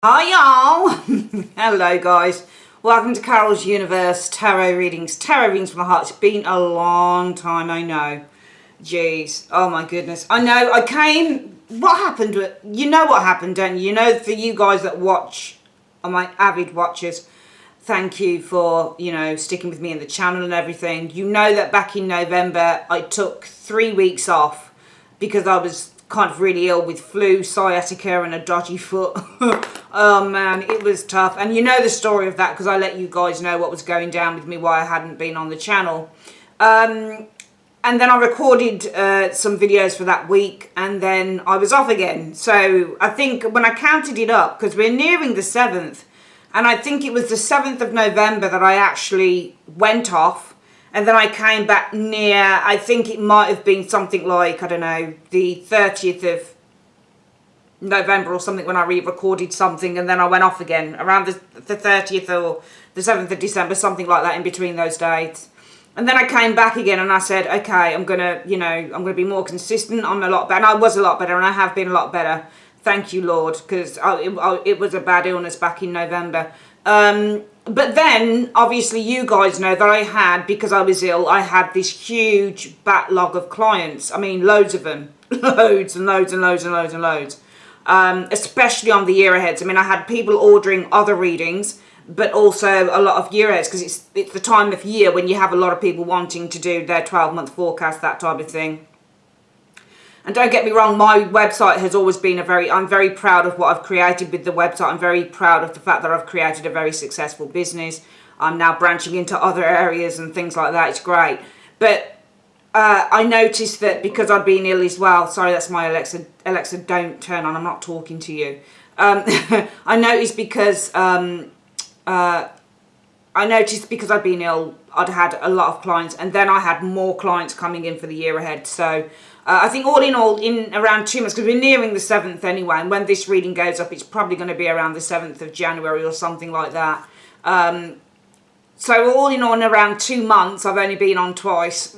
Hi y'all! Hello guys. Welcome to Carol's Universe Tarot Readings. Tarot readings from the heart. It's been a long time, I know. Jeez. Oh my goodness. I know, I came... What happened? You know what happened, don't you? You know, for you guys that watch, are my avid watchers, thank you for, sticking with me in the channel and everything. You know that back in November, I took 3 weeks off because I was kind of really ill with flu, sciatica and a dodgy foot. Oh man, it was tough. And you know the story of that because I let you guys know what was going down with me, why I hadn't been on the channel. And then I recorded some videos for that week and then I was off again. So I think when I counted it up, because we're nearing the 7th, and I think it was the 7th of November that I actually went off. And then I came back near, I think it might have been something like, I don't know, the 30th of November or something when I re-recorded something. And then I went off again around the 30th or the 7th of December, something like that in between those dates. And then I came back again and I said, okay, I'm going to be more consistent. I'm a lot better. And I was a lot better and I have been a lot better. Thank you, Lord, because it was a bad illness back in November. But then, obviously, you guys know that I had, because I was ill, I had this huge backlog of clients. I mean, loads of them. Loads and loads and loads and loads and loads. Especially on the year aheads. I mean, I had people ordering other readings, but also a lot of year aheads, because it's the time of year when you have a lot of people wanting to do their 12-month forecast, that type of thing. And don't get me wrong, my website has always been I'm very proud of what I've created with the website. I'm very proud of the fact that I've created a very successful business. I'm now branching into other areas and things like that. It's great. But I noticed that because I'd been ill as well. Sorry, that's my Alexa. Alexa, don't turn on. I'm not talking to you. I noticed because I'd been ill, I'd had a lot of clients, and then I had more clients coming in for the year ahead. So I think all in all, in around 2 months, because we're nearing the 7th anyway, and when this reading goes up, it's probably going to be around the 7th of January or something like that. So all in all, in around 2 months, I've only been on twice.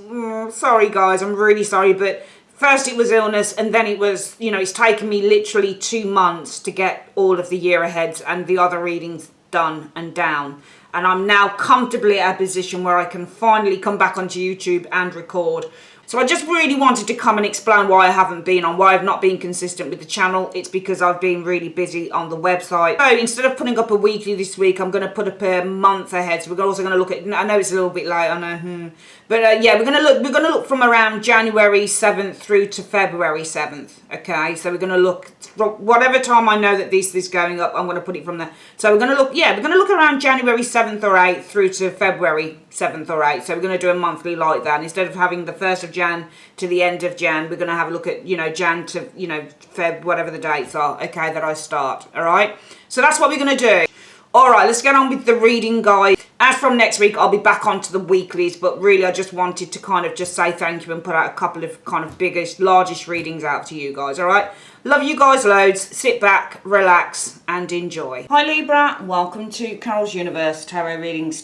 Sorry, guys, I'm really sorry, but first it was illness, and then it was, it's taken me literally 2 months to get all of the year aheads and the other readings done and down. And I'm now comfortably at a position where I can finally come back onto YouTube and record. So I just really wanted to come and explain why I haven't been on, why I've not been consistent with the channel. It's because I've been really busy on the website. So instead of putting up a weekly this week, I'm going to put up a month ahead. So we're also going to look at, I know it's a little bit late, I know, but yeah, we're going to look from around January 7th through to February 7th. Okay, so we're going to look whatever time I know that this is going up, I'm going to put it from there. So we're going to look around January 7th or 8th through to February 7th or 8th. So we're going to do a monthly like that. And instead of having the 1st of Jan to the end of Jan, we're going to have a look at, Jan to, Feb, whatever the dates are, okay, that I start, all right? So that's what we're going to do. All right, let's get on with the reading, guys. As from next week, I'll be back onto the weeklies, but really I just wanted to kind of just say thank you and put out a couple of kind of largest readings out to you guys, all right? Love you guys loads. Sit back, relax, and enjoy. Hi, Libra. Welcome to Carol's Universe Tarot Readings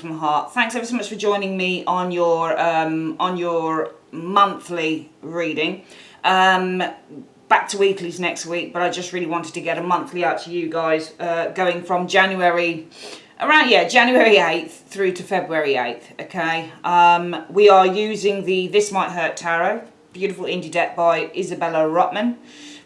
from the heart. Thanks ever so much for joining me on your monthly reading. Back to weeklies next week, but I just really wanted to get a monthly out to you guys, going from January 8th through to February 8th, okay? We are using the This Might Hurt Tarot, beautiful indie deck by Isabella Rotman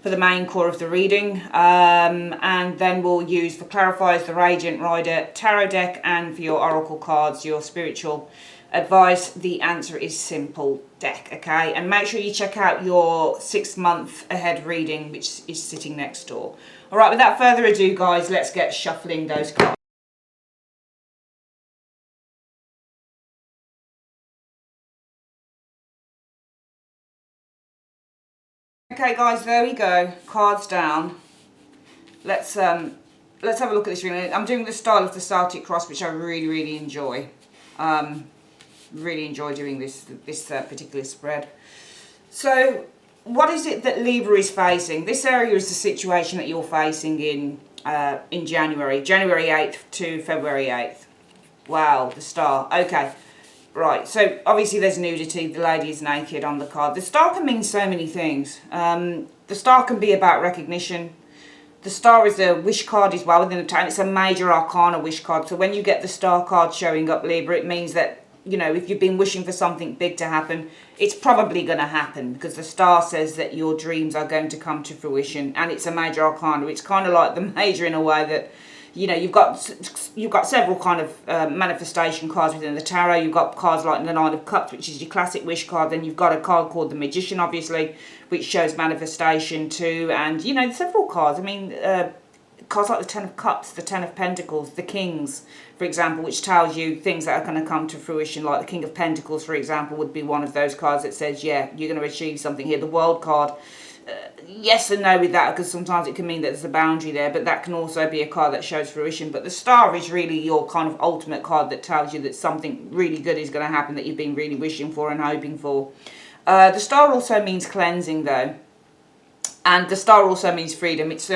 for the main core of the reading, and then we'll use for clarifiers the Radiant Rider Tarot deck, and for your oracle cards, your spiritual advice, the Answer Is Simple deck, okay? And make sure you check out your 6 month ahead reading, which is sitting next door. All right, without further ado, guys, let's get shuffling those cards. Okay, guys, there we go. Cards down. Let's have a look at this reading. I'm doing the style of the Celtic cross, which I really, really enjoy. Really enjoy doing this particular spread. So, what is it that Libra is facing? This area is the situation that you're facing in January 8th to February 8th. Wow, the star. Okay. Right, so obviously there's nudity, the lady is naked on the card. The star can mean so many things. The star can be about recognition. The star is a wish card as well within the tarot. It's a major arcana wish card. So when you get the star card showing up, Libra, it means that, you know, if you've been wishing for something big to happen, it's probably going to happen, because the star says that your dreams are going to come to fruition, and it's a major arcana. It's kind of like the major in a way that, you know, you've got several kind of manifestation cards within the tarot. You've got cards like the Nine of Cups, which is your classic wish card. Then you've got a card called the Magician, obviously, which shows manifestation too. And, you know, several cards. I mean, cards like the Ten of Cups, the Ten of Pentacles, the Kings, for example, which tells you things that are going to come to fruition. Like the King of Pentacles, for example, would be one of those cards that says, yeah, you're going to achieve something here. The World card, yes and no with that, because sometimes it can mean that there's a boundary there, but that can also be a card that shows fruition. But the star is really your kind of ultimate card that tells you that something really good is going to happen that you've been really wishing for and hoping for. The star also means cleansing, though. And the star also means freedom. Its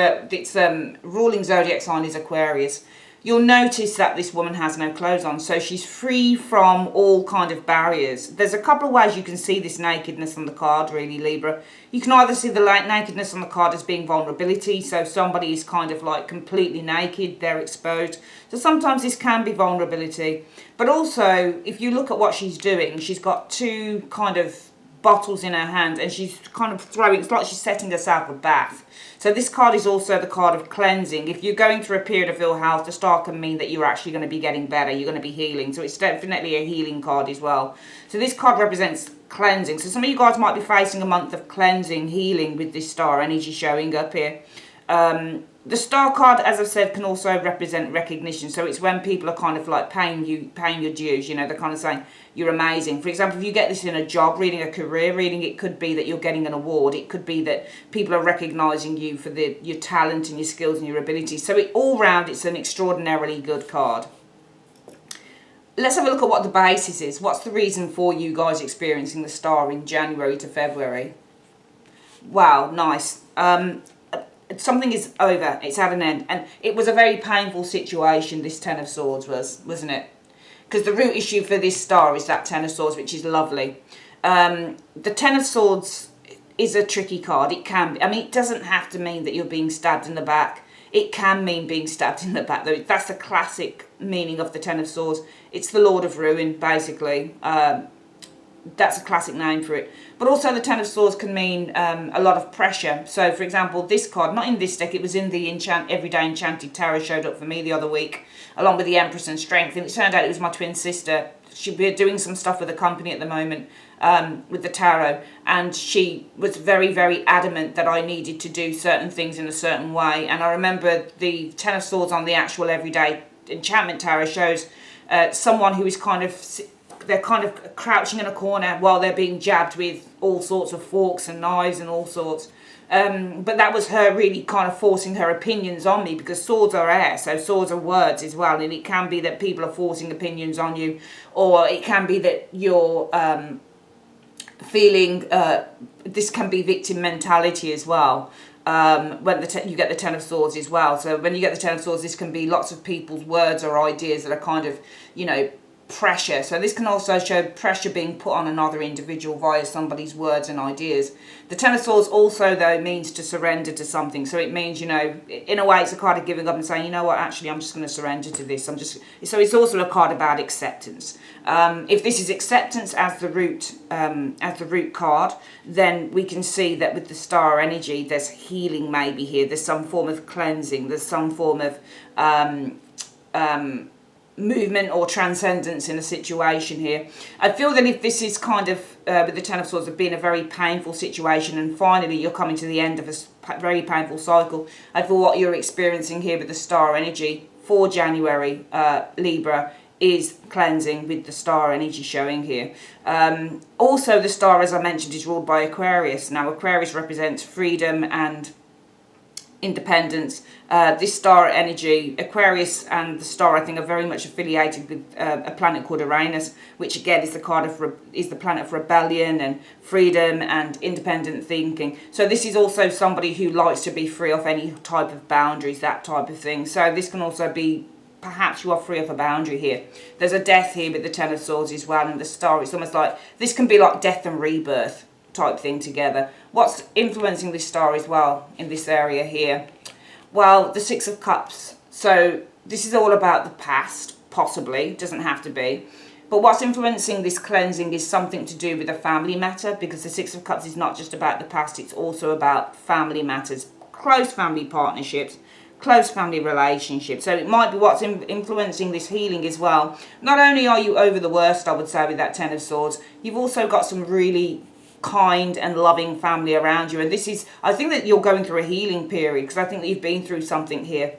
ruling zodiac sign is Aquarius. You'll notice that this woman has no clothes on, so she's free from all kind of barriers. There's a couple of ways you can see this nakedness on the card, really, Libra. You can either see the nakedness on the card as being vulnerability, so somebody is kind of like completely naked, they're exposed. So sometimes this can be vulnerability. But also, if you look at what she's doing, she's got two kind of bottles in her hand, and she's kind of throwing, it's like she's setting herself a bath. So this card is also the card of cleansing. If you're going through a period of ill health, the star can mean that you're actually going to be getting better, you're going to be healing. So it's definitely a healing card as well. So this card represents cleansing. So some of you guys might be facing a month of cleansing, healing with this star energy showing up here. The star card, as I've said, can also represent recognition. So it's when people are kind of like paying your dues, you know, they're kind of saying you're amazing. For example, if you get this in a job reading, a career reading, it could be that you're getting an award. It could be that people are recognising you for your talent and your skills and your abilities. So all round, it's an extraordinarily good card. Let's have a look at what the basis is. What's the reason for you guys experiencing the star in January to February? Wow, nice. Something is over, it's at an end, and it was a very painful situation, this Ten of Swords wasn't it? Because the root issue for this star is that Ten of Swords, which is lovely. The Ten of Swords is a tricky card. It can be, I mean, it doesn't have to mean that you're being stabbed in the back. It can mean being stabbed in the back, though. That's the classic meaning of the Ten of Swords. It's the Lord of Ruin, basically. That's a classic name for it. But also the Ten of Swords can mean a lot of pressure. So, for example, this card, not in this deck, it was in the Everyday Enchanted Tarot, showed up for me the other week, along with the Empress and Strength. And it turned out it was my twin sister. She'd be doing some stuff with the company at the moment with the tarot. And she was very, very adamant that I needed to do certain things in a certain way. And I remember the Ten of Swords on the actual Everyday Enchantment Tarot shows someone who is kind of... They're kind of crouching in a corner while they're being jabbed with all sorts of forks and knives and all sorts. But that was her really kind of forcing her opinions on me, because swords are air, so swords are words as well. And it can be that people are forcing opinions on you, or it can be that you're feeling, this can be victim mentality as well. When you get the Ten of Swords as well. So when you get the Ten of Swords, this can be lots of people's words or ideas that are kind of, you know, pressure. So this can also show pressure being put on another individual via somebody's words and ideas. The Ten of Swords also, though, means to surrender to something. So it means, you know, in a way, it's a card of giving up and saying, you know what, actually, I'm just going to surrender to this. So it's also a card about acceptance. If this is acceptance as the root card, then we can see that with the star energy, there's healing maybe here. There's some form of cleansing. There's some form of movement or transcendence in a situation here. I feel that if this is kind of with the Ten of Swords have been a very painful situation, and finally you're coming to the end of a very painful cycle, I feel what you're experiencing here with the star energy for January, Libra, is cleansing with the star energy showing here. Also, the star, as I mentioned, is ruled by Aquarius. Now, Aquarius represents freedom and independence. This star energy, Aquarius and the star, I think, are very much affiliated with a planet called Uranus, which again is the planet of rebellion and freedom and independent thinking. So this is also somebody who likes to be free of any type of boundaries, that type of thing. So this can also be, perhaps you are free of a boundary here. There's a death here with the Ten of Swords as well, and the star, it's almost like, this can be like death and rebirth type thing together. What's influencing this star as well in this area here? Well, the Six of Cups. So this is all about the past, possibly. Doesn't have to be. But what's influencing this cleansing is something to do with a family matter, because the Six of Cups is not just about the past, it's also about family matters, close family partnerships, close family relationships. So it might be what's influencing this healing as well. Not only are you over the worst, I would say, with that Ten of Swords, you've also got some really kind and loving family around you. And this is, I think that you're going through a healing period, because I think that you've been through something here,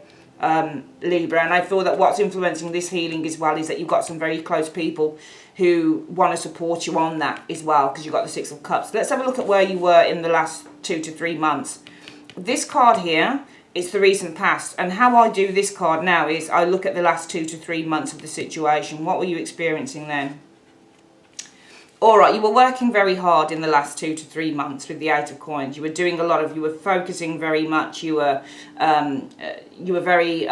Libra, and I feel that what's influencing this healing as well is that you've got some very close people who want to support you on that as well, because you've got the Six of Cups. Let's have a look at where you were in the last 2 to 3 months. This card here is the recent past, and how I do this card now is I look at the last 2 to 3 months of the situation. What were you experiencing then? All right, you were working very hard in the last 2 to 3 months with the Eight of Coins. You were doing a lot of, you were focusing very much. You were very,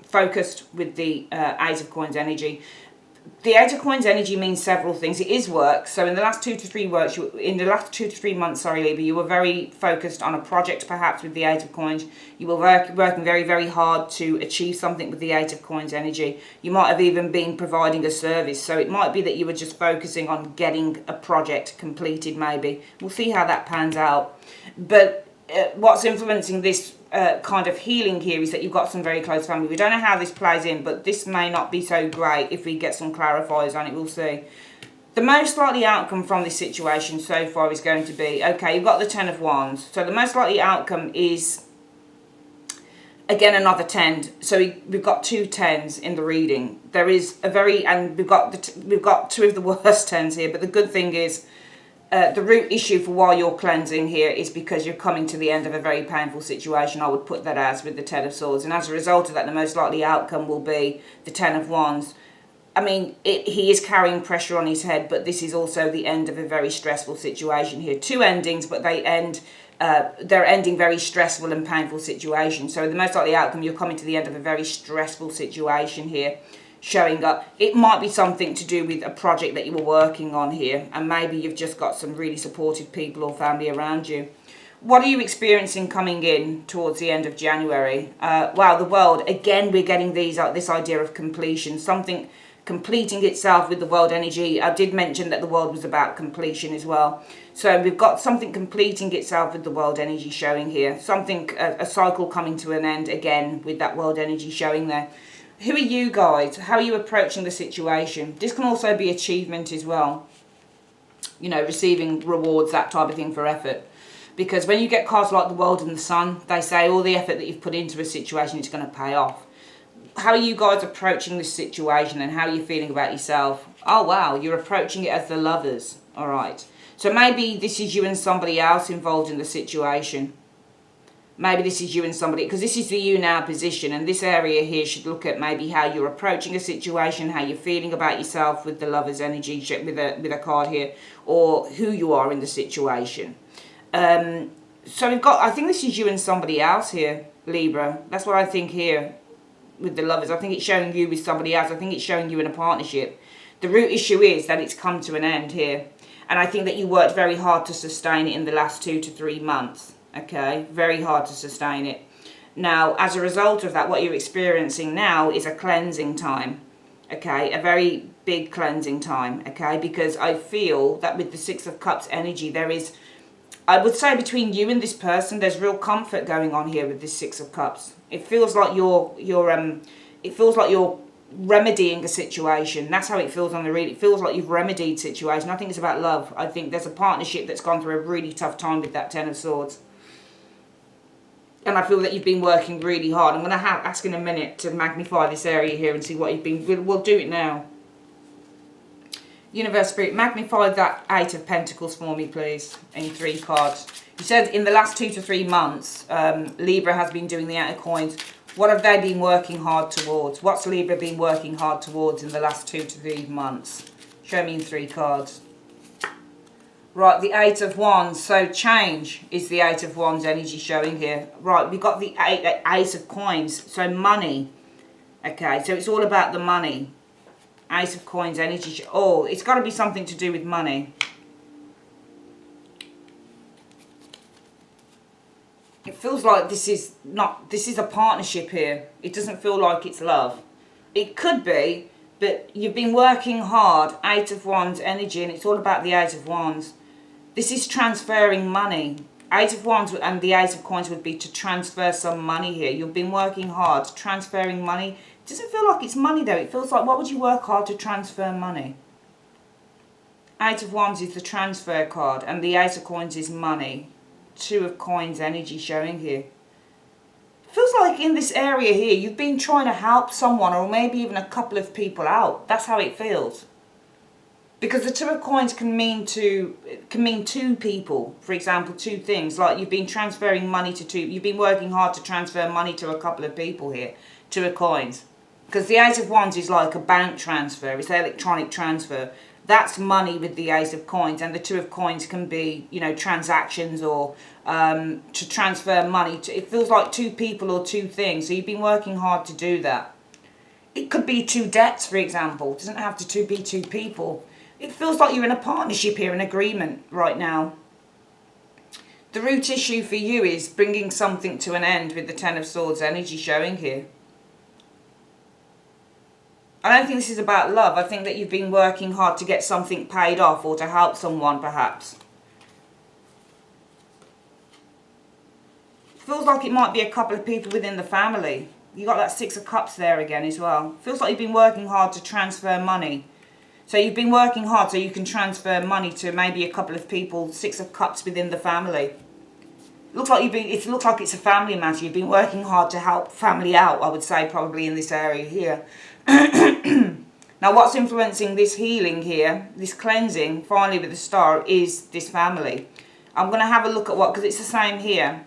focused with the Eight of Coins energy. The Eight of Coins energy means several things. It is work. So in the last 2 to 3 months, Libra, you were very focused on a project, perhaps with the Eight of Coins. You were working very, very hard to achieve something with the Eight of Coins energy. You might have even been providing a service. So it might be that you were just focusing on getting a project completed, maybe. We'll see how that pans out. But what's influencing this kind of healing here is that you've got some very close family. We don't know how this plays in, but this may not be so great if we get some clarifiers on it. We'll see. The most likely outcome from this situation so far is going to be, okay, you've got the Ten of Wands. So the most likely outcome is, again, another 10. So we've got 2 10s in the reading. There is a very, and we've got 2 of the worst 10s here, but the good thing is, the root issue for why you're cleansing here is because you're coming to the end of a very painful situation. I would put that as with the Ten of Swords. And as a result of that, the most likely outcome will be the Ten of Wands. I mean, he is carrying pressure on his head, but this is also the end of a very stressful situation here. 2 endings, but they're ending very stressful and painful situations. So the most likely outcome, you're coming to the end of a very stressful situation here. Showing up. It might be something to do with a project that you were working on here, and maybe you've just got some really supportive people or family around you. What are you experiencing coming in towards the end of January? Wow, the world. Again, we're getting this idea of completion, something completing itself with the world energy. I did mention that the world was about completion as well. So we've got something completing itself with the world energy showing here. Something, a cycle coming to an end again with that world energy showing there. Who are you guys? How are you approaching the situation? This can also be achievement as well. You know, receiving rewards, that type of thing for effort. Because when you get cards like the World and the Sun, they say all the effort that you've put into a situation is going to pay off. How are you guys approaching this situation, and how are you feeling about yourself? Oh, wow, you're approaching it as the Lovers. All right. So maybe this is you and somebody else involved in the situation. Maybe this is you and somebody, because this is the you now position, and this area here should look at maybe how you're approaching a situation, how you're feeling about yourself with the Lover's energy with a card here, or who you are in the situation. So we've got, I think this is you and somebody else here, Libra. That's what I think here with the Lovers. I think it's showing you with somebody else. I think it's showing you in a partnership. The root issue is that it's come to an end here, and I think that you worked very hard to sustain it in the last 2 to 3 months. Okay, very hard to sustain it. Now, as a result of that, what you're experiencing now is a cleansing time. Okay, a very big cleansing time. Okay, because I feel that with the Six of Cups energy, there is, I would say, between you and this person, there's real comfort going on here with this Six of Cups. It feels like you're remedying a situation. That's how it feels on the read. It feels like you've remedied situation. I think it's about love. I think there's a partnership that's gone through a really tough time with that Ten of Swords. And I feel that you've been working really hard. I'm going to ask in a minute to magnify this area here and see what you've been... We'll do it now. Universe Spirit, magnify that Eight of Pentacles for me, please, in 3 cards. You said in the last 2 to 3 months, Libra has been doing the Eight of Coins. What have they been working hard towards? What's Libra been working hard towards in the last 2 to 3 months? Show me in 3 cards. Right, the Eight of Wands. So change is the Eight of Wands energy showing here. Right, we've got the Ace of Coins. So money. Okay, so it's all about the money. Ace of Coins energy. Oh, it's got to be something to do with money. It feels like this is a partnership here. It doesn't feel like it's love. It could be, but you've been working hard. 8 of Wands energy, and it's all about the 8 of Wands. This is transferring money. 8 of Wands and the 8 of Coins would be to transfer some money here. You've been working hard, transferring money. It doesn't feel like it's money though. It feels like, what would you work hard to transfer money? 8 of Wands is the transfer card, and the 8 of Coins is money. 2 of Coins energy showing here. Feels like in this area here, you've been trying to help someone, or maybe even a couple of people out. That's how it feels. Because the 2 of Coins can mean two people. For example, 2 things. Like you've been transferring money to 2. You've been working hard to transfer money to a couple of people here. 2 of Coins. Because the 8 of Wands is like a bank transfer. It's electronic transfer. That's money with the 8 of Coins, and the 2 of Coins can be, you know, transactions or to transfer money. It feels like 2 people or 2 things, so you've been working hard to do that. It could be 2 debts, for example. It doesn't have to be 2 people. It feels like you're in a partnership here, an agreement right now. The root issue for you is bringing something to an end with the 10 of Swords energy showing here. I don't think this is about love. I think that you've been working hard to get something paid off or to help someone, perhaps. Feels like it might be a couple of people within the family. You got that 6 of Cups there again as well. Feels like you've been working hard to transfer money. So you've been working hard so you can transfer money to maybe a couple of people, 6 of Cups within the family. Looks like it looks like it's a family matter. You've been working hard to help family out, I would say, probably in this area here. Now, what's influencing this healing here, this cleansing, finally with the Star, is this family. I'm going to have a look at because it's the same here.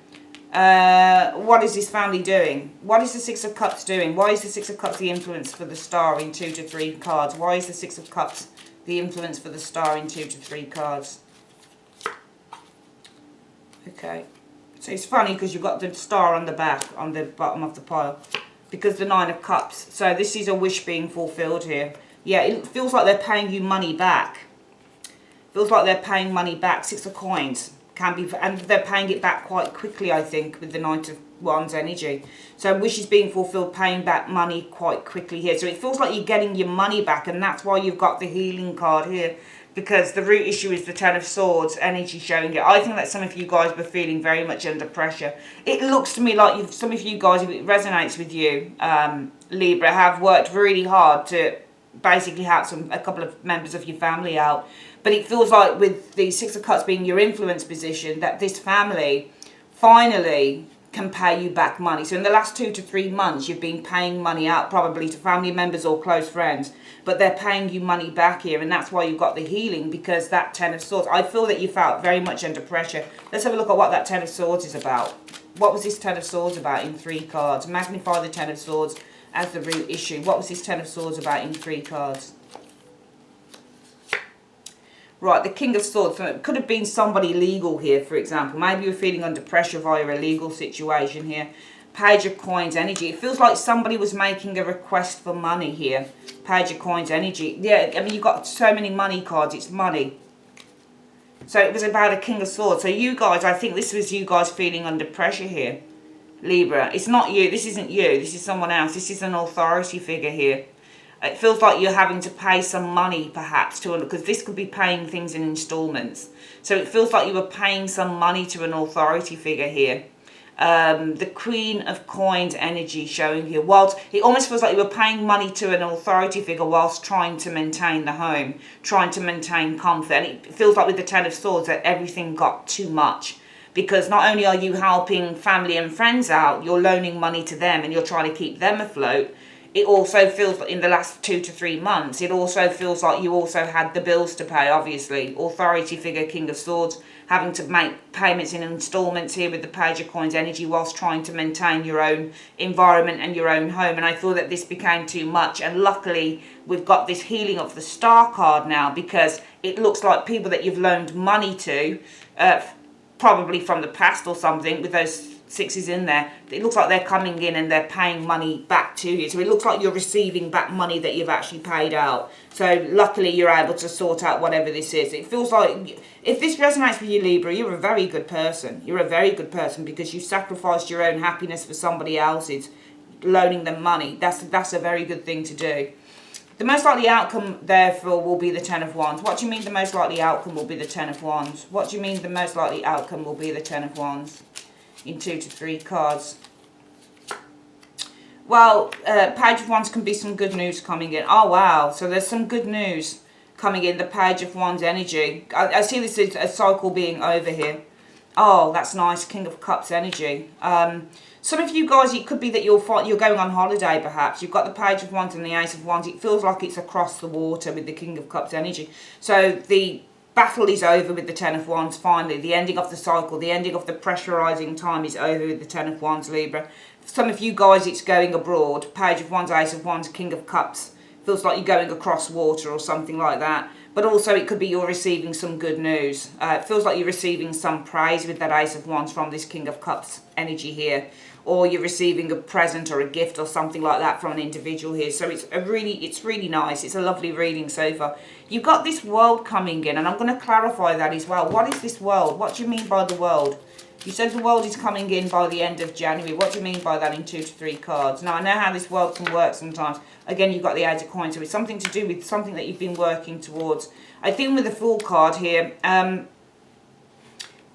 What is this family doing? What is the 6 of Cups doing? Why is the 6 of Cups the influence for the Star in 2 to 3 cards? Why is the 6 of Cups the influence for the Star in 2 to 3 cards? Okay. So it's funny because you've got the Star on the back, on the bottom of the pile. Because the 9 of Cups. So this is a wish being fulfilled here. Yeah, it feels like they're paying you money back. Feels like they're paying money back. 6 of Coins can be, and they're paying it back quite quickly, I think, with the 9 of Wands energy. So wish is being fulfilled, paying back money quite quickly here. So it feels like you're getting your money back, and that's why you've got the healing card here. Because the root issue is the 10 of Swords energy showing it. I think that some of you guys were feeling very much under pressure. It looks to me like some of you guys, if it resonates with you, Libra, have worked really hard to basically help a couple of members of your family out. But it feels like with the 6 of Cups being your influence position, that this family finally can pay you back money. So in the last 2 to 3 months, you've been paying money out probably to family members or close friends, but they're paying you money back here, and that's why you've got the healing, because that 10 of Swords, I feel that you felt very much under pressure. Let's have a look at what that 10 of Swords is about. What was this 10 of Swords about in 3 cards? Magnify the 10 of Swords as the root issue. What was this 10 of Swords about in 3 cards? Right, the King of Swords. So it could have been somebody legal here, for example. Maybe you're feeling under pressure via a legal situation here. Page of Coins energy. It feels like somebody was making a request for money here. Page of Coins energy. Yeah, I mean, you've got so many money cards. It's money. So it was about a King of Swords. So you guys, I think this was you guys feeling under pressure here. Libra. It's not you. This isn't you. This is someone else. This is an authority figure here. It feels like you're having to pay some money, perhaps, because this could be paying things in installments. So it feels like you were paying some money to an authority figure here. The Queen of Coins energy showing here. Whilst it almost feels like you were paying money to an authority figure whilst trying to maintain the home, trying to maintain comfort. And it feels like with the 10 of Swords that everything got too much. Because not only are you helping family and friends out, you're loaning money to them and you're trying to keep them afloat. It also feels like in the last 2 to 3 months, it also feels like you also had the bills to pay, obviously. Authority figure, King of Swords, having to make payments in installments here with the Page of Coins energy whilst trying to maintain your own environment and your own home. And I thought that this became too much. And luckily, we've got this healing of the Star card now, because it looks like people that you've loaned money to, probably from the past or something, with those sixes in there, it looks like they're coming in and they're paying money back to you. So it looks like you're receiving back money that you've actually paid out. So luckily you're able to sort out whatever this is. It feels like, if this resonates with you, Libra, you're a very good person. You're a very good person because you sacrificed your own happiness for somebody else's, loaning them money. That's a very good thing to do. The most likely outcome, therefore, will be the Ten of Wands. What do you mean the most likely outcome will be the Ten of Wands? What do you mean the most likely outcome will be the Ten of Wands? In 2 to 3 cards. Well, Page of Wands can be some good news coming in. Oh, wow. So there's some good news coming in, the Page of Wands energy. I see this as a cycle being over here. Oh, that's nice. King of Cups energy. Some of you guys, it could be that you're going on holiday perhaps. You've got the Page of Wands and the Ace of Wands. It feels like it's across the water with the King of Cups energy. So the battle is over with the Ten of Wands finally. The ending of the cycle, the ending of the pressurizing time is over with the Ten of Wands, Libra. For some of you guys, it's going abroad. Page of Wands, Ace of Wands, King of Cups. Feels like you're going across water or something like that. But also it could be you're receiving some good news. It feels like you're receiving some praise with that Ace of Wands from this King of Cups energy here. Or you're receiving a present or a gift or something like that from an individual here. So it's really nice. It's a lovely reading so far. You've got this world coming in, and I'm going to clarify that as well. What is this world? What do you mean by the world? You said the world is coming in by the end of January. What do you mean by that in 2 to 3 cards? Now, I know how this world can work sometimes. Again, you've got the Eight of Coins, so it's something to do with something that you've been working towards. I think with the Fool card here,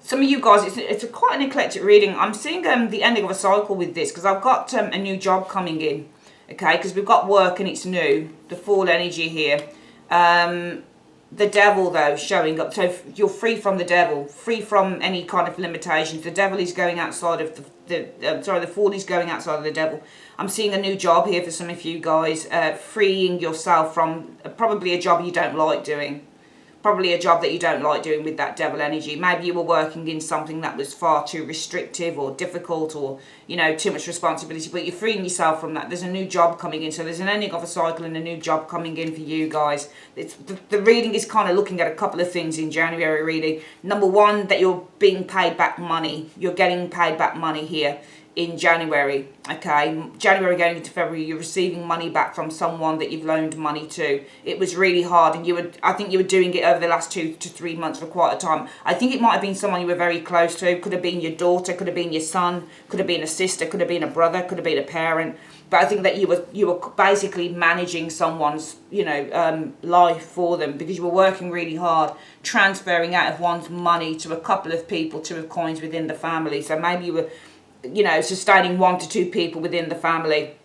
some of you guys, it's quite an eclectic reading. I'm seeing the ending of a cycle with this because I've got a new job coming in, okay? Because we've got work and it's new, the Fool energy here. The Devil, though, showing up. So you're free from the Devil, free from any kind of limitations. The Devil is going outside of the Fool is going outside of the Devil. I'm seeing a new job here for some of you guys, freeing yourself from probably a job you don't like doing. Probably a job that you don't like doing with that Devil energy. Maybe you were working in something that was far too restrictive or difficult or, you know, too much responsibility, but you're freeing yourself from that. There's a new job coming in. So there's an ending of a cycle and a new job coming in for you guys. The reading is kind of looking at a couple of things in January reading. Number one, that you're being paid back money. You're getting paid back money here in January, okay? January going into February, you're receiving money back from someone that you've loaned money to. It was really hard, and I think you were doing it over the last 2 to 3 months for quite a time. I think it might have been someone you were very close to. Could have been your daughter, could have been your son, could have been a sister, could have been a brother, could have been a parent. But I think that you were basically managing someone's, life for them because you were working really hard, transferring out of one's money to a couple of people, 2 of Coins within the family. So maybe you were, sustaining 1 to 2 people within the family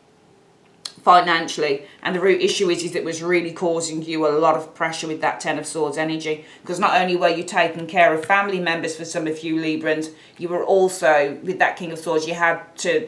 financially, and the root issue is it was really causing you a lot of pressure with that Ten of Swords energy, because not only were you taking care of family members for some of you Librans, you were also, with that King of Swords, you had to,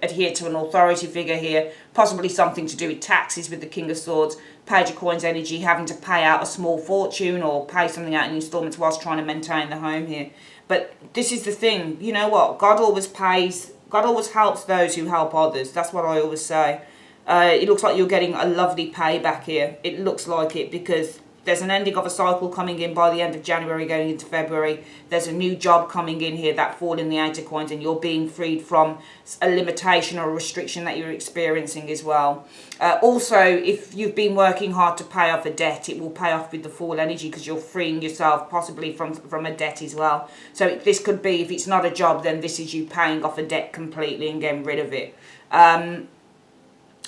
adhere to an authority figure here, possibly something to do with taxes with the King of Swords. Page of Coins energy, having to pay out a small fortune or pay something out in installments whilst trying to maintain the home here. But this is the thing, you know what, God always helps those who help others. That's what I always say. It looks like you're getting a lovely payback here. It looks like it because there's an ending of a cycle coming in by the end of January going into February. There's a new job coming in here, that Fall in the Eight of Coins, and you're being freed from a limitation or a restriction that you're experiencing as well. Also, if you've been working hard to pay off a debt, it will pay off with the Fall energy because you're freeing yourself possibly from a debt as well. So this could be, if it's not a job, then this is you paying off a debt completely and getting rid of it.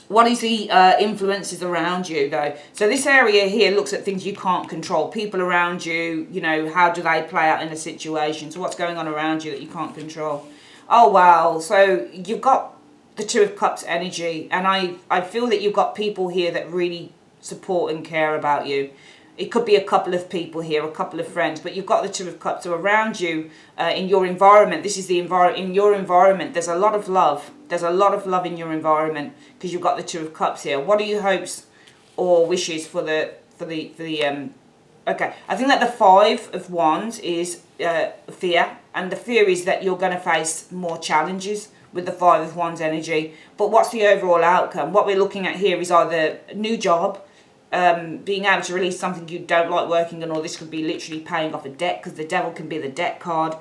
What is the influences around you, though? So this area here looks at things you can't control. People around you, how do they play out in a situation? So what's going on around you that you can't control? Oh, wow. So you've got the Two of Cups energy, and I feel that you've got people here that really support and care about you. It could be a couple of people here, a couple of friends, but you've got the Two of Cups. So around you, in your environment, this is the in your environment, there's a lot of love. There's a lot of love in your environment because you've got the Two of Cups here. What are your hopes or wishes for the okay, I think that the Five of Wands is fear, and the fear is that you're going to face more challenges with the Five of Wands energy. But what's the overall outcome? What we're looking at here is either a new job, being able to release something you don't like working on, or this could be literally paying off a debt because the Devil can be the debt card.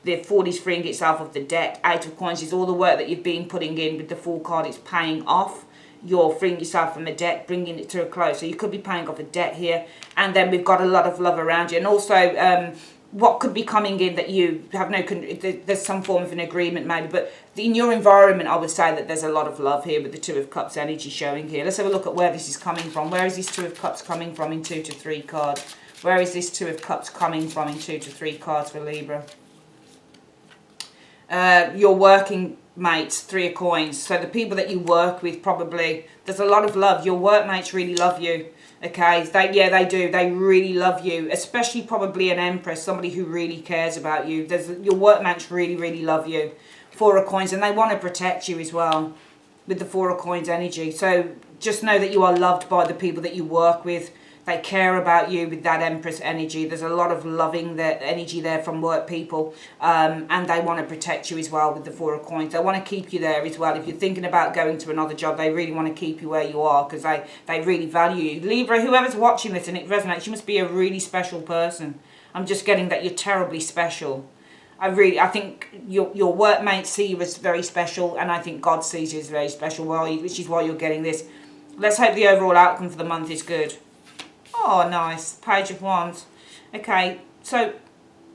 the Fool is freeing itself of the debt. Eight of Coins is all the work that you've been putting in. With the Fool card, it's paying off. You're freeing yourself from a debt, bringing it to a close. So you could be paying off a debt here. And then we've got a lot of love around you. And also, what could be coming in that you have no, there's some form of an agreement maybe, but in your environment I would say that there's a lot of love here with the Two of Cups energy showing here. Let's have a look at where this is coming from. Where is this Two of Cups coming from in 2 to 3 cards? Where is this Two of Cups coming from in 2 to 3 cards for Libra? Your working mates, 3 of Coins. So the people that you work with, probably there's a lot of love. Your workmates really love you. Okay, they do. They really love you, especially probably an Empress, somebody who really cares about you. Your workmates really love you. 4 of Coins, and they want to protect you as well with the 4 of Coins energy. So just know that you are loved by the people that you work with. They care about you with that Empress energy. There's a lot of loving energy there from work people. And they want to protect you as well with the 4 of Coins. They want to keep you there as well. If you're thinking about going to another job, they really want to keep you where you are because they really value you. Libra, whoever's watching this and it resonates, you must be a really special person. I'm just getting that you're terribly special. I think your workmates see you as very special, and I think God sees you as very special, which is why you're getting this. Let's hope the overall outcome for the month is good. Oh, nice. Page of Wands. Okay, so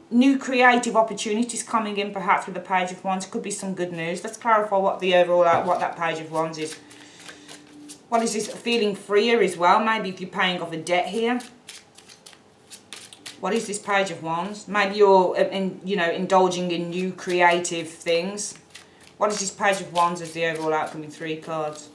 new creative opportunities coming in perhaps with the Page of Wands. Could be some good news. Let's clarify what the overall, what that Page of Wands is. What is this? Feeling freer as well, maybe if you're paying off a debt here. What is this Page of Wands? Maybe you're indulging in new creative things. What is this Page of Wands as the overall outcome in 3 cards?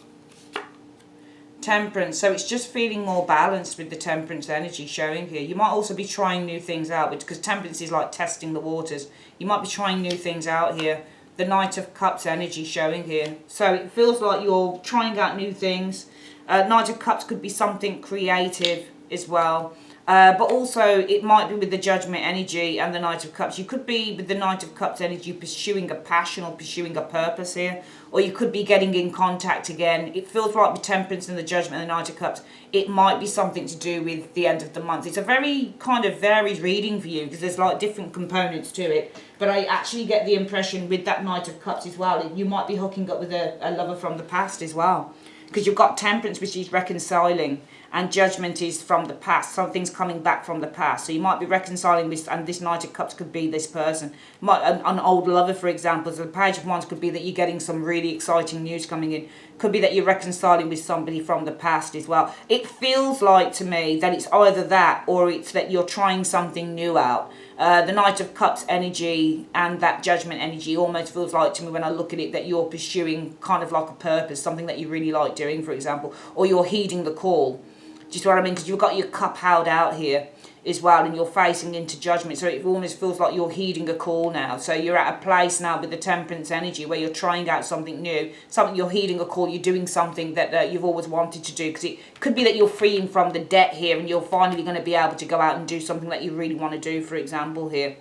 Temperance. So it's just feeling more balanced with the Temperance energy showing here. You might also be trying new things out because Temperance is like testing the waters. You might be trying new things out here. The Knight of Cups energy showing here. So it feels like you're trying out new things. Knight of Cups could be something creative as well. But also it might be with the Judgment energy and the Knight of Cups. You could be with the Knight of Cups energy pursuing a passion or pursuing a purpose here. Or you could be getting in contact again. It feels like with Temperance and the Judgment and the Knight of Cups, it might be something to do with the end of the month. It's a very kind of varied reading for you because there's like different components to it. But I actually get the impression with that Knight of Cups as well, you might be hooking up with a lover from the past as well. Because you've got Temperance, which is reconciling, and Judgment is from the past. Something's coming back from the past. So you might be reconciling with, and this Knight of Cups could be this person. An old lover, for example. So the Page of Wands could be that you're getting some really exciting news coming in. Could be that you're reconciling with somebody from the past as well. It feels like to me that it's either that or it's that you're trying something new out. The Knight of Cups energy and that Judgment energy almost feels like to me when I look at it that you're pursuing kind of like a purpose, something that you really like doing, for example, or you're heeding the call. Do you see what I mean? Because you've got your cup held out here as well and you're facing into Judgment. So it almost feels like you're heeding a call now. So you're at a place now with the Temperance energy where you're trying out something new, something you're heeding a call, you're doing something that you've always wanted to do. Because it could be that you're freeing from the debt here and you're finally going to be able to go out and do something that you really want to do, for example, here.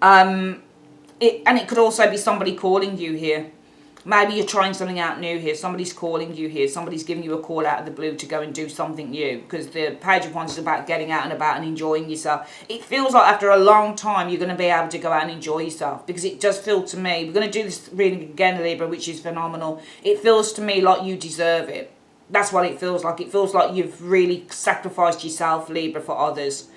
And it could also be somebody calling you here. Maybe you're trying something out new here. Somebody's calling you here. Somebody's giving you a call out of the blue to go and do something new. Because the Page of Wands is about getting out and about and enjoying yourself. It feels like after a long time you're going to be able to go out and enjoy yourself. Because it does feel to me, we're going to do this reading again, Libra, which is phenomenal. It feels to me like you deserve it. That's what it feels like. It feels like you've really sacrificed yourself, Libra, for others.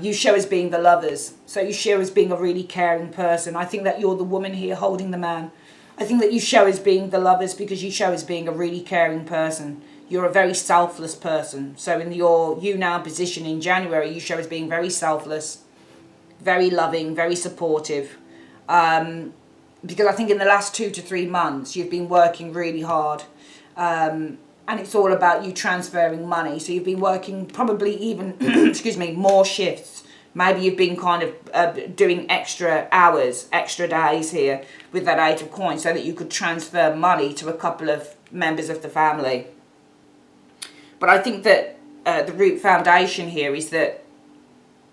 You show as being the lovers. So you show as being a really caring person. I think that you're the woman here holding the man. I think that you show as being the lovers because you show as being a really caring person. You're a very selfless person. So in your you now position in January, you show as being very selfless, very loving, very supportive. Because I think in the last 2 to 3 months, you've been working really hard. And it's all about you transferring money. So you've been working probably even, excuse me, more shifts. Maybe you've been kind of doing extra hours, extra days here with that Eight of Coins so that you could transfer money to a couple of members of the family. But I think that the root foundation here is that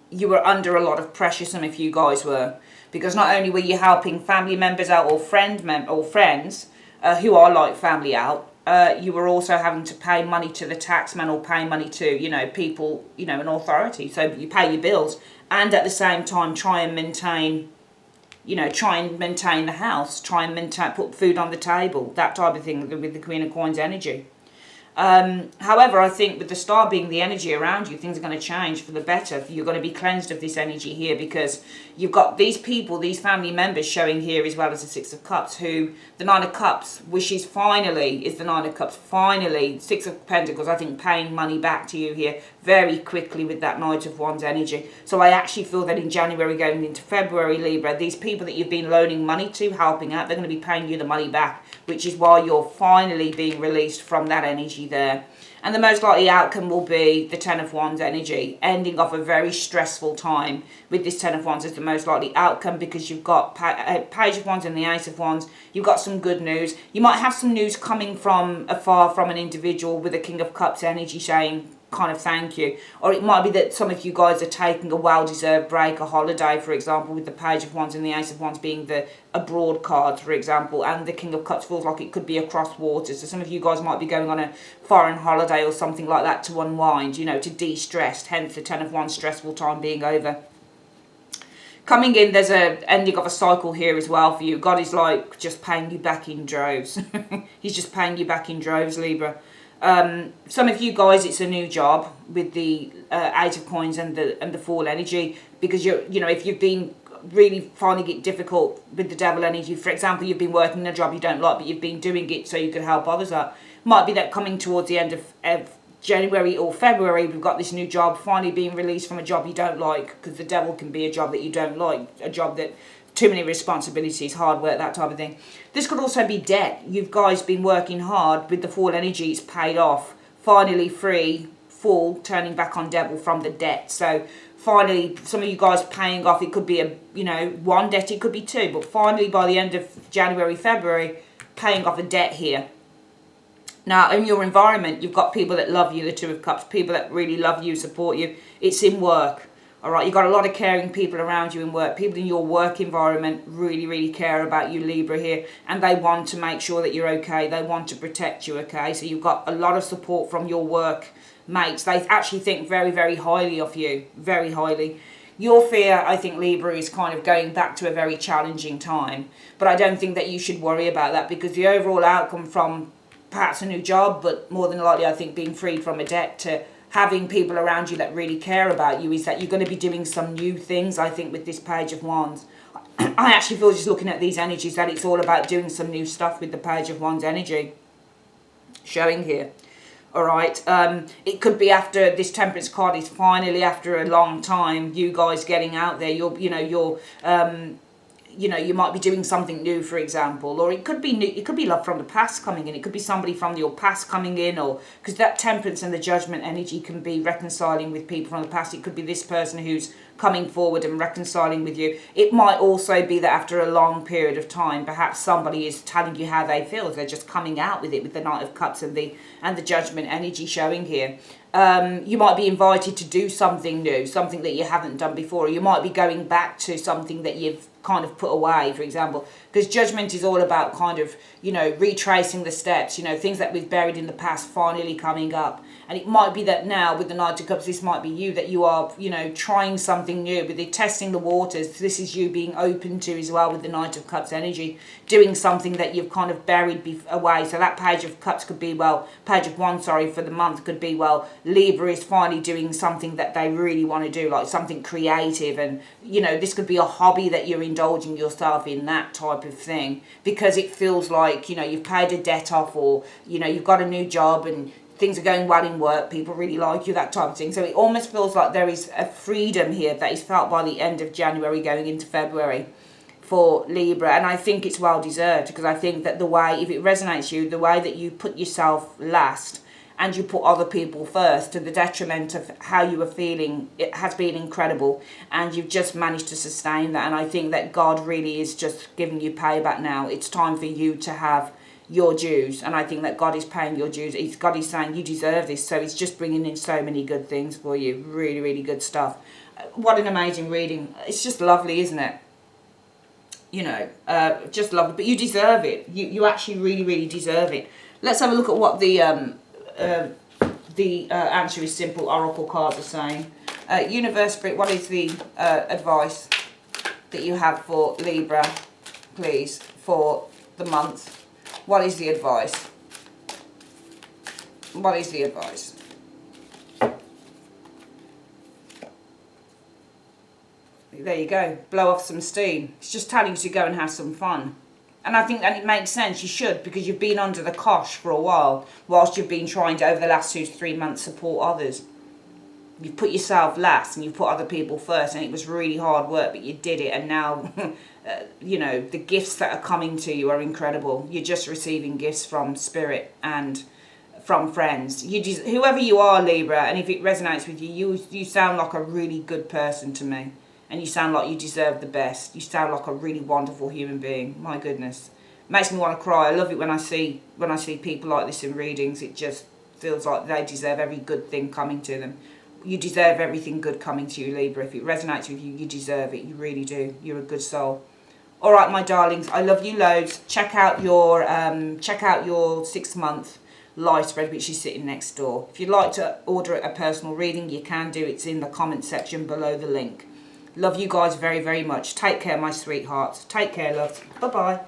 you were under a lot of pressure, some of you guys were. Because not only were you helping family members out or friends who are like family out, you were also having to pay money to the taxman or pay money to, people, an authority. So you pay your bills and at the same time try and maintain you know, try and maintain the house, try and maintain, put food on the table, that type of thing with the Queen of Coins energy. However, I think with the star being the energy around you, things are going to change for the better. You're going to be cleansed of this energy here, because you've got these people, these family members showing here, as well as the Six of Cups, who the Nine of Cups wishes finally is the Nine of Cups. Finally, Six of Pentacles, I think, paying money back to you here very quickly with that Knight of Wands energy. So I actually feel that in January going into February, Libra, these people that you've been loaning money to, helping out, they're going to be paying you the money back, which is why you're finally being released from that energy there. And the most likely outcome will be the Ten of Wands energy, ending off a very stressful time with this Ten of Wands as the most likely outcome, because you've got Page of Wands and the Ace of Wands. You've got some good news. You might have some news coming from afar from an individual with a King of Cups energy saying kind of thank you, or it might be that some of you guys are taking a well-deserved break, a holiday, for example, with the Page of Wands and the Ace of Wands being the abroad card, for example, and the King of Cups feels like it could be across waters. So some of you guys might be going on a foreign holiday or something like that to unwind, you know, to de-stress, hence the Ten of Wands stressful time being over. Coming in, there's a ending of a cycle here as well for you. God is like just paying you back in droves. He's just paying you back in droves, Libra. Some of you guys, it's a new job with the Eight of Coins and the Fool energy, because you know, if you've been really finding it difficult with the Devil energy, for example, you've been working in a job you don't like, but you've been doing it so you could help others out. Might be that coming towards the end of January or February, we've got this new job finally being released from a job you don't like, because the Devil can be a job that you don't like, a job that too many responsibilities, hard work, that type of thing. This could also be debt. You've guys been working hard with the Fool energy, it's paid off. Finally free, Fool, turning back on Devil from the debt. So finally, some of you guys paying off, it could be a, you know, one debt, it could be two, but finally by the end of January, February, paying off a debt here. Now, in your environment, you've got people that love you, the Two of Cups, people that really love you, support you. It's in work. All right, you've got a lot of caring people around you in work. People in your work environment really, really care about you, Libra, here. And they want to make sure that you're okay. They want to protect you, okay? So you've got a lot of support from your work mates. They actually think very, very highly of you. Very highly. Your fear, I think, Libra, is kind of going back to a very challenging time. But I don't think that you should worry about that, because the overall outcome from perhaps a new job, but more than likely, I think, being freed from a debt, to having people around you that really care about you, is that you're going to be doing some new things, I think, with this Page of Wands. I actually feel, just looking at these energies, that it's all about doing some new stuff with the Page of Wands energy showing here. All right, it could be after this Temperance card is finally, after a long time, you guys getting out there. You know, you might be doing something new, for example, or it could be new, it could be love from the past coming in, it could be somebody from your past coming in, or because that Temperance and the Judgment energy can be reconciling with people from the past. It could be this person who's coming forward and reconciling with you. It might also be that after a long period of time, perhaps somebody is telling you how they feel. They're just coming out with it, with the Knight of Cups and the Judgment energy showing here. You might be invited to do something new, something that you haven't done before, or you might be going back to something that you've kind of put away, for example, because Judgment is all about kind of, you know, retracing the steps, you know, things that we've buried in the past finally coming up. And it might be that now with the Knight of Cups, this might be you, that you are, you know, trying something new, but they're testing the waters. This is you being open to as well with the Knight of Cups energy, doing something that you've kind of buried away. So that Page of Cups could be, well, Page of Wands, sorry, for the month could be, well, Libra is finally doing something that they really want to do, like something creative. And, you know, this could be a hobby that you're indulging yourself in, that type of thing, because it feels like, you know, you've paid a debt off, or, you know, you've got a new job and things are going well in work, people really like you, that type of thing. So it almost feels like there is a freedom here that is felt by the end of January going into February for Libra. And I think it's well deserved, because I think that the way, if it resonates you, the way that you put yourself last and you put other people first to the detriment of how you were feeling, it has been incredible, and you've just managed to sustain that. And I think that God really is just giving you payback now. It's time for you to have your dues, and I think that God is paying your dues. God is saying you deserve this, so He's just bringing in so many good things for you. Really, really good stuff. What an amazing reading. It's just lovely, isn't it? You know, just lovely. But you deserve it. You actually really, really deserve it. Let's have a look at what the answer is simple oracle cards are saying. Universe Spirit, what is the advice that you have for Libra, please, for the month. What is the advice? What is the advice? There you go. Blow off some steam. It's just telling you to go and have some fun. And I think that it makes sense. You should, because you've been under the cosh for a while, whilst you've been trying to, over the last 2 to 3 months, support others. You've put yourself last and you've put other people first, and it was really hard work, but you did it. And now, you know, the gifts that are coming to you are incredible. You're just receiving gifts from spirit and from friends. Whoever you are, Libra, and if it resonates with you, you sound like a really good person to me. And you sound like you deserve the best. You sound like a really wonderful human being. My goodness. Makes me want to cry. I love it when I see people like this in readings. It just feels like they deserve every good thing coming to them. You deserve everything good coming to you, Libra. If it resonates with you, you deserve it. You really do. You're a good soul. All right, my darlings. I love you loads. Check out your 6-month live spread, which is sitting next door. If you'd like to order a personal reading, you can do. It's in the comment section below the link. Love you guys very, very much. Take care, my sweethearts. Take care, love. Bye-bye.